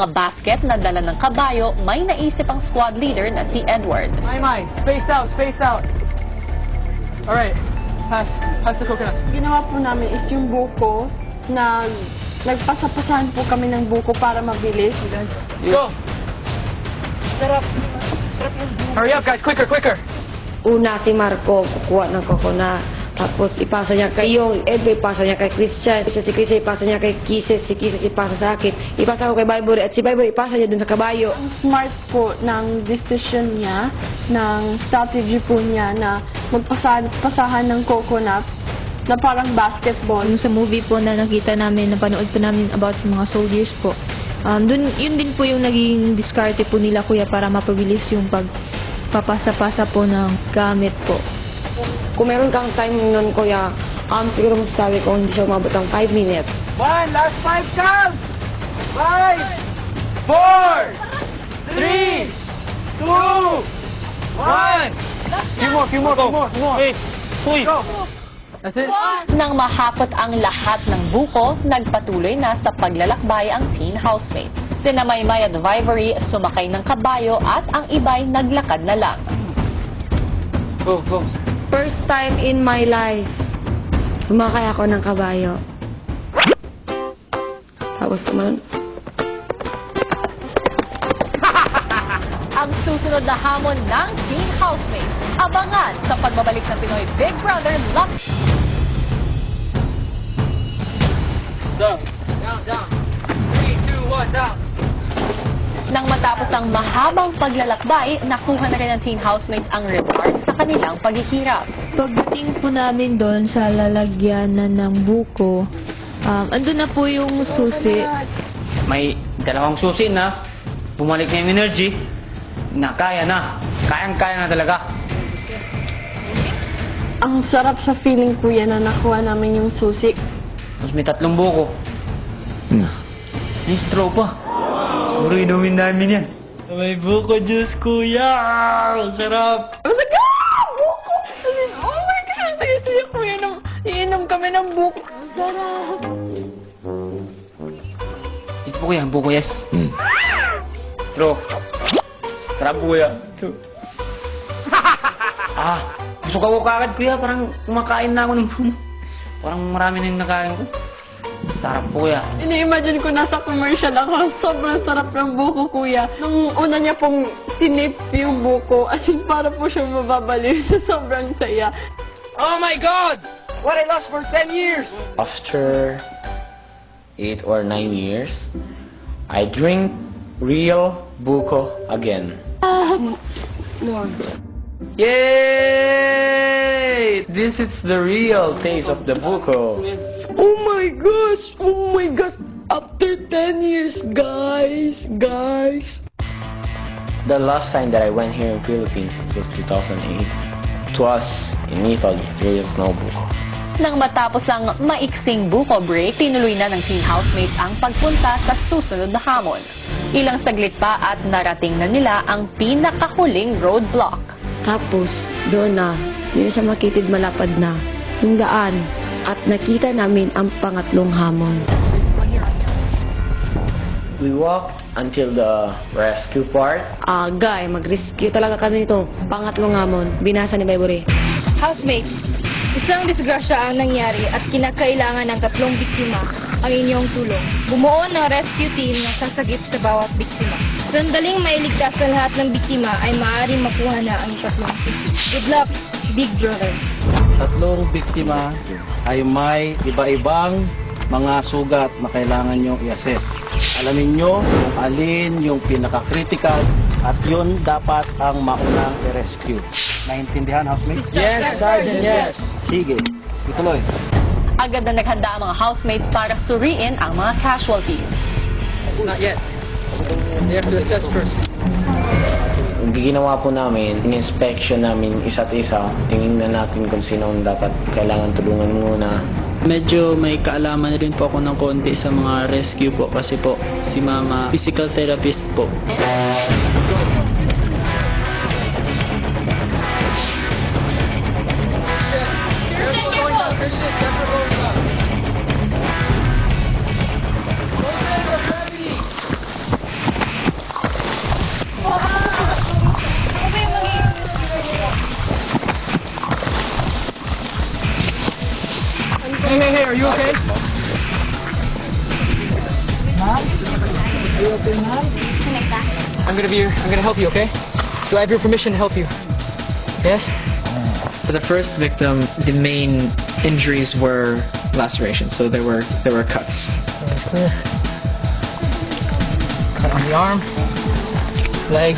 Mga basket na dala ng kabayo, may naisip ang squad leader na si Edward. My, space out, space out. Alright, pass the coconuts. Ginawa po namin is yung buko na nagpasapasahan po kami ng buko para mabilis. Let's go. Set up. Hurry up, guys, quicker, quicker. Una si Marco kukuha ng coconut. Tapos ipasa niya kay yung Edward, ipasa niya kay Christian. Si Christian ipasa niya kay Kisses, si Kisses ipasa sa akin. Ipasa ko kay Bible at si Bible ipasa niya dun sa kabayo. Ang smart po ng decision niya, ng strategy po niya na magpasahan ng coconut na parang basketball. Sa movie po na nakita namin, napanood po namin about sa mga soldiers po. Yun din po yung naging diskarte po nila kuya para mapabilis yung pagpapasa-pasa po ng gamit po. Kung meron kang time nun, kuya, siguro masasabi ko hindi siya umabot ng 5 minutes. One, last 5 counts. 5, 4, 3, 2, 1. Few more. Wait, go. That's it. Nang mahapot ang lahat ng buko, nagpatuloy na sa paglalakbay ang teen housemates. Sina Maymay at Vivory sumakay ng kabayo at ang iba'y naglakad na lang. Go. First time in my life, sumakay ako ng kabayo. Tapos naman, Ang susunod na hamon ng teen housemates. Abangan sa pagbabalik ng Pinoy Big Brother Luck. Down. 3, 2, 1, down. Nang matapos ang mahabang paglalakbay, nakuha na rin ng teen housemates ang reward sa kanilang paghihirap. Pagdating po namin doon sa lalagyanan ng buko, andun na po yung susi. May dalawang susi na bumalik na yung energy na kayang na talaga. Ang sarap sa feeling kuya na nakuha namin yung susi. Tapos may 3 buko. May straw pa. Siguro inumin namin yan. May buko juice, kuya. Sarap. Oh my God! Buko! Oh my God! Sige, kuya, iinom kami ng buko. Ang sarap. Ito po kuya, buko yes. Straw. Sarap kuya. Gusto ko kagad kuya. Parang kumakain na ako ng buko. Parang marami na yung nakain ko. Sarap kuya. Ini-imagine ko nasa commercial ako. Sobrang sarap ng buko, kuya. Nung una niya pong sinip yung buko, as in para po siya mababaliw sa sobrang saya. Oh my God! What I lost for 10 years! After 8 or 9 years, I drink real buko again. Yay! This is the real taste of the buko. Oh my gosh! Oh my gosh! After 10 years, guys! The last time that I went here in Philippines was 2008. It was in Italy. There is no buko. Nang matapos ang maiksing buko break, tinuloy na ng teen housemates ang pagpunta sa susunod na hamon. Ilang saglit pa at narating na nila ang pinakahuling roadblock. tapos doon na, hindi na siya makitid malapad na yung daan at nakita namin ang pangatlong hamon. We walked until the rescue part. Guy, mag-rescue talaga kami nito. Pangatlong hamon, binasa ni Bible. Housemates, isang disgrasya ang nangyari at kinakailangan ng 3 biktima ang inyong tulong. Bumuo ng rescue team na sasagip sa bawat biktima. Sandaling mailigtas sa lahat ng biktima ay maaaring makuha na ang 3 biktima. Good luck, Big Brother. 3 biktima ay may iba-ibang mga sugat na kailangan nyo i-assess. Alamin nyo kung alin yung pinaka-critical at yun dapat ang maunang i-rescue. Naintindihan, housemates? Yes, Sergeant, yes. Sige, ituloy. Agad na naghanda ang mga housemates para suriin ang mga casualties. Not yet. They have to assess first. Yung ginawa po namin, in-inspection namin isa't isa. Tingnan natin kung sino ang dapat kailangan tulungan muna. Medyo may kaalaman rin po ako ng konti sa mga rescue po kasi po si Mama physical therapist po. I'm gonna help you, okay? Do I have your permission to help you? Yes? For the first victim, the main injuries were lacerations, so there were cuts. Clear. Cut on the arm, leg,